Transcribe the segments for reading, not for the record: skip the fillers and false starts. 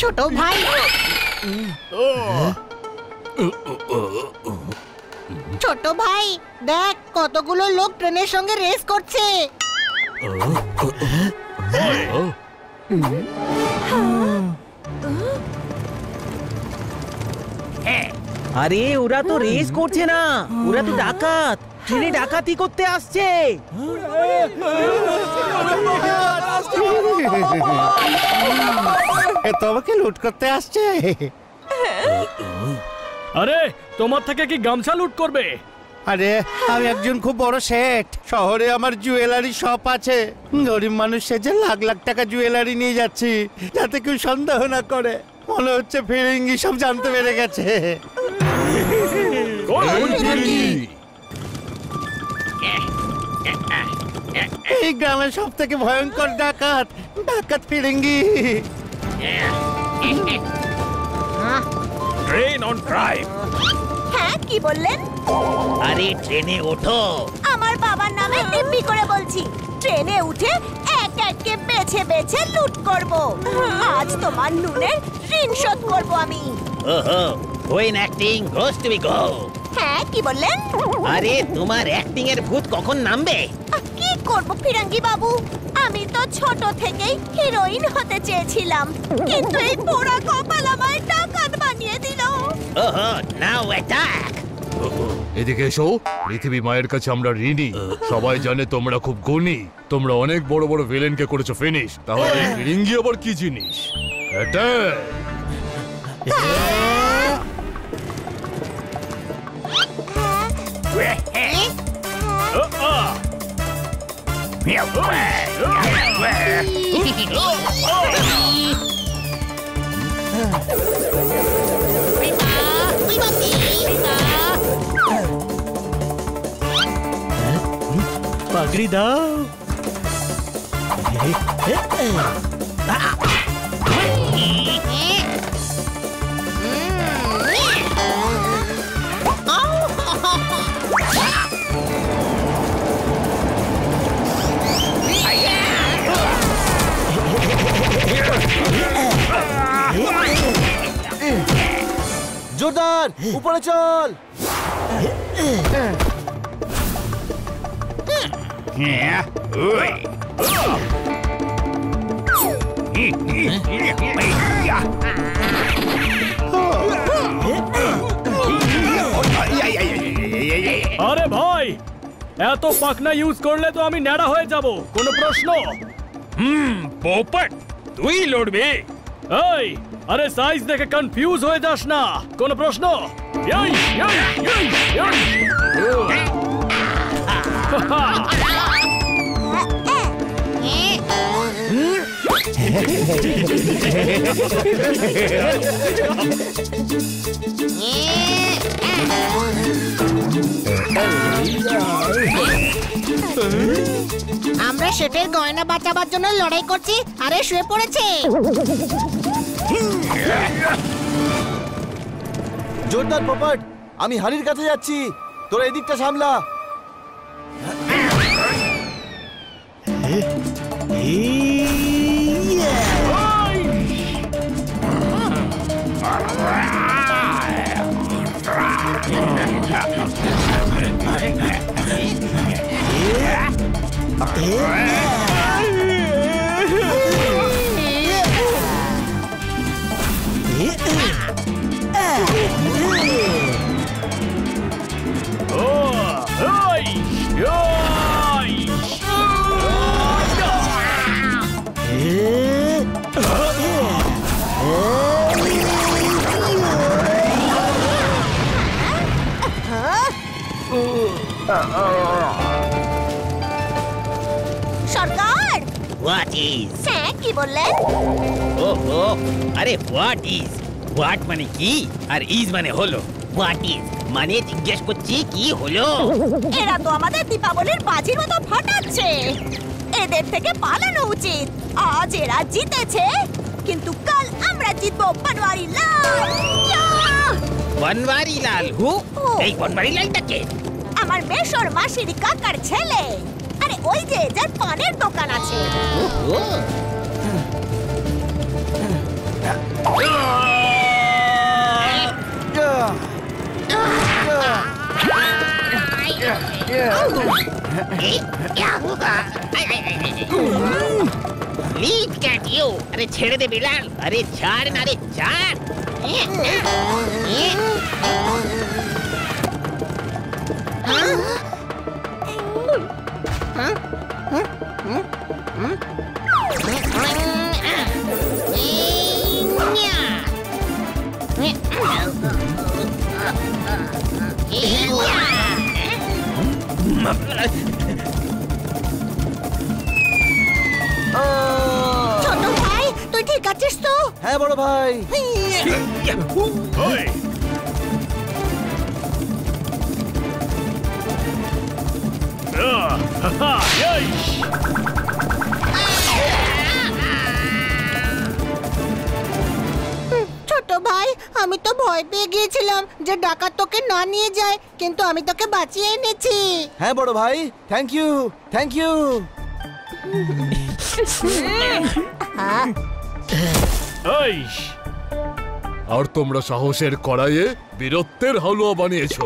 ছোট ভাই, ছোট ভাই দেখ কতগুলো লোক ট্রেনের সঙ্গে রেস করছে। আরে ওরা তো রেস করছে না, ওরা তো ডাকাত, ট্রেনে ডাকাতি করতে আসছে। তো আমাকে লুট করতে আসছে। আরে তোমার থেকে কি গামছা লুট করবে? আরে আমি একজন খুব বড় শেঠ, শহরে আমার জুয়েলারি শপ আছে। গরিব মানুষ সেজে লাখ লাখ টাকা জুয়েলারি নিয়ে যাচ্ছি, যাতে কেউ সন্দেহ না করে। মনে হচ্ছে ফিরিঙ্গি সব জানতে পেরে গেছে। এই গ্রামের সব থেকে ভয়ঙ্কর ডাকাত, ডাকাত ফিরিঙ্গি। Train on time. হ্যাঁ, কি বললেন? আরে ট্রেনে ওঠো। আমার বাবার নামে টিপ্পি করে বলছি, ট্রেনে উঠে এক এককে বেছে বেছে লুট করব। আজ তোমার নুনের ঋণ শোধ করব আমি। ওহো, going acting goes to be go. হ্যাঁ, কি বললেন? আরে তোমার অ্যাক্টিং এর ভূত কখন নামবে? কি করব ফিরাঙ্গি বাবু, আমি তো ছোট থেকেই হিরোইন হতে চেয়েছিলাম, কিন্তু এই পোড়া কপাল আমায় ডাকাত বানিয়ে দিল। ওহো, নাও অ্যাটাক। এদিকে এসো। পৃথিবী মায়ের কাছে আমরা ঋণী। সবাই জানে তোমরা খুব গুণী, তোমরা অনেক বড় বড় ভিলেনকে করেছো ফিনিশ। তাহলে ফিরিঙ্গি আবার কি জিনিস? অ্যাটাক! পাগড়ি দাও। জোরদার, উপরে চল। আরে ভাই, এত পাখনা ইউজ করলে তো আমি ন্যাড়া হয়ে যাব। কোনো প্রশ্ন? পোপট তুই লড়বি? এই, আরে সাইজ দেখে কনফিউজ হয়ে যাস না। কোনো প্রশ্ন? আমরা সেটের গয়না বাঁচাবার জন্য লড়াই করছি, আরে শুয়ে পড়েছে। জোরদার পোপট, আমি হাড়ির কাছে যাচ্ছি, তোরা এদিকটা সামলা। সরকার হোয়াট ইজ? হ্যাঁ কি বললেন? ওহো, আরে হোয়াট ইজ? হোয়াট মানে কি আর ইজ মানে হলো। হোয়াট ইজ মানে জিজ্ঞেস করছি কি হলো। এরা তো আমাদের দীপাবলির বাজির মতো ফাটাচ্ছে। এদের থেকে পালানো উচিত। আজ এরা জিতেছে, কিন্তু কাল আমরা জিতবো বনওয়ারি লাল। বনওয়ারি লাল হু? ও। এই বনওয়ারি লালটা কে? আমার মেশর মাসির কাকার ছেলে। আরে ওই যে যার পানের দোকান আছে। ওহো। Leave cat you! अरे छेड़ दे बिलाल! अरे झाड़ ना रे झाड़! ছোট ভাই তুই ঠিক আছিস তো? হ্যাঁ বড় ভাই। ওই! হাহা, ইস! ছোট ভাই আমি তো ভয় পেয়ে গিয়েছিলাম যে ডাকাত তোকে না নিয়ে যায়, কিন্তু আমি তোকে বাঁচিয়ে এনেছি। হ্যাঁ বড় ভাই, থ্যাংক ইউ, থ্যাংক ইউ। ইস! আর তোমরা সাহসের কড়াইয়ে বীরত্বের হালুয়া বানিয়েছো।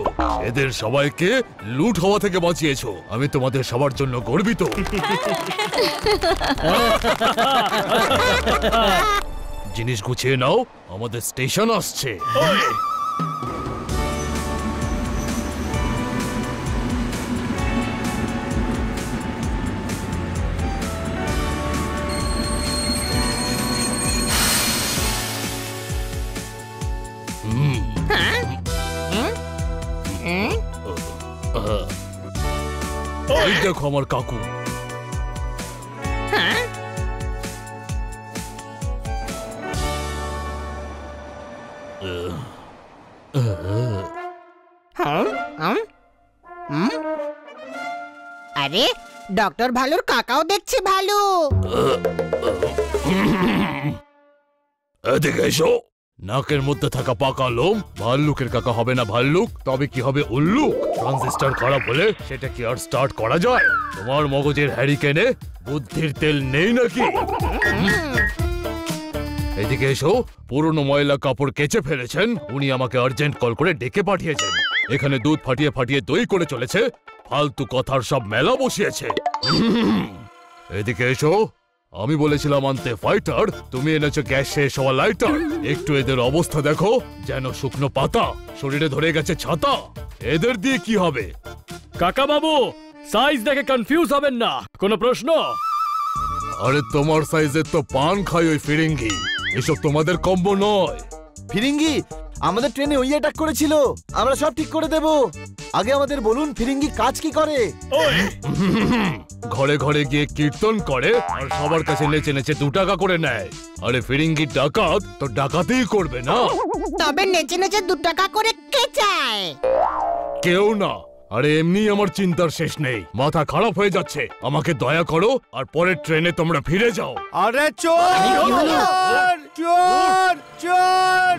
এদের সবাইকে লুট হওয়া থেকে বাঁচিয়েছো। আমি তোমাদের সবার জন্য গর্বিত। জিনিস গুছিয়ে নাও, আমাদের স্টেশন আসছে। ওই! এই দেখো আমার কাকু। আরে ডক্টর ভালুর কাকাও দেখছি ভালু। এদিকে এসো। নাকের মধ্যে থাকা পাকা লোম ভাল্লুকের কাকা হবে না ভাল্লুক, তবে কি হবে উল্লুক। ট্রানজিস্টর খারাপ হলে সেটা কি আর স্টার্ট করা যায়? তোমার মগজের হ্যারিকেনে বুদ্ধির তেল নেই নাকি? এদিকে এসো। পুরনো ময়লা কাপড় কেচে ফেলেছেন উনি, আমাকে আর্জেন্ট কল করে ডেকে পাঠিয়েছেন। এখানে দুধ ফাটিয়ে ফাটিয়ে দই করে চলেছে, ফালতু কথার সব মেলা বসিয়েছে। এদিকে এসো। আমি বলেছিলাম আনতে ফাইটার, তুমি এনেছো গ্যাস শেষ হওয়া লাইটার। একটু এদের অবস্থা দেখো, যেন শুকনো পাতা, শরীরে ধরে গেছে ছাতা। এদের দিয়ে কি হবে? কাকা বাবু, সাইজ দেখে কনফিউজ হবেন না। কোনো প্রশ্ন? আরে তোমার সাইজের তো পান খাই ওই ফিরিঙ্গি। এসব তোমাদের কম্বো নয়। ফিরিঙ্গি আমাদের ট্রেনে ওই অ্যাটাক করেছিল, আমরা সব ঠিক করে দেব। আগে আমাদের বলুন ফিরিঙ্গি কাজ কি করে? ওই! ঘরে ঘরে গিয়ে কীর্তন করে আর সবার কাছে নেচে নেচে 2 টাকা করে নেয়। আরে ফিরিঙ্গি ডাকাত তো ডাকাতেই করবে না। তবে নেচে নেচে 2 টাকা করে কে চায়? কেউ না। আরে এমনি আমার চিন্তার শেষ নেই, মাথা খারাপ হয়ে যাচ্ছে। আমাকে দয়া করো আর পরের ট্রেনে তোমরা ফিরে যাও। আরে চোর চোর চোর!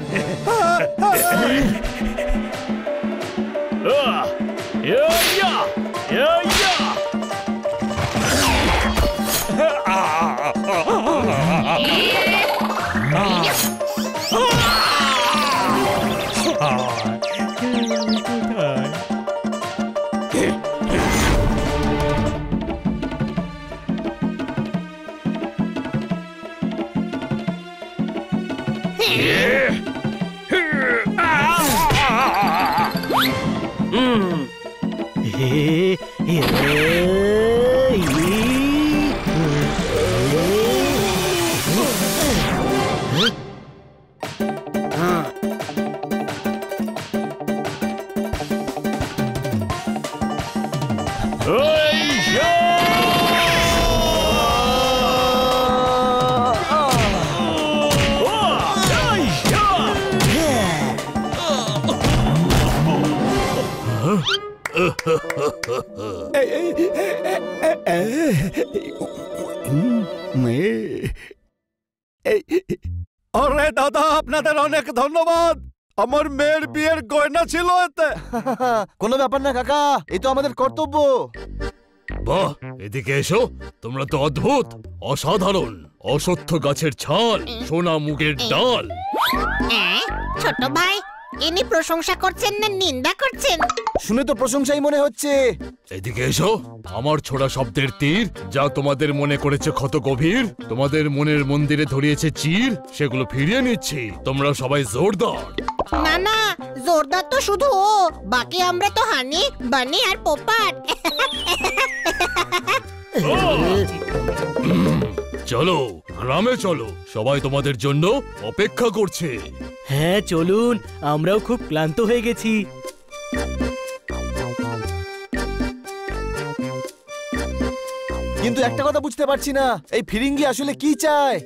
ইয়া! ইয়া! আরে দাদা, আপনাদের অনেক ধন্যবাদ। আমার মেয়ের বিয়ের গয়না ছিল এতে। কোনো ব্যাপার না কাকা, এই তো আমাদের কর্তব্য। বাহ, এদিকে এসো। তোমরা তো অদ্ভুত, অসাধারণ। অসত্য গাছের ছাল, সোনা মুগের ডাল। ছোট ভাই, ইনি প্রশংসা করছেন না নিন্দা করছেন? শুনে তো প্রশংসাই মনে হচ্ছে। এদিকে এসো। আমার ছোড়া শব্দের তীর যা তোমাদের মনে করেছে ক্ষত গভীর, তোমাদের মনের মন্দিরে ধরিয়েছে চির, সেগুলো ফিরিয়ে নিচ্ছি। তোমরা সবাই জোরদার। না না, জোরদার তো শুধু ও, বাকি আমরা তো হানি, বানি আর পোপাট। চলো, গ্রামে চলো। সবাই তোমাদের জন্য অপেক্ষা করছে। হ্যাঁ চলুন, আমরাও খুব ক্লান্ত হয়ে গেছি। কিন্তু একটা কথা বুঝতে পারছি না, এই ফিরিঙ্গি আসলে কি চায়?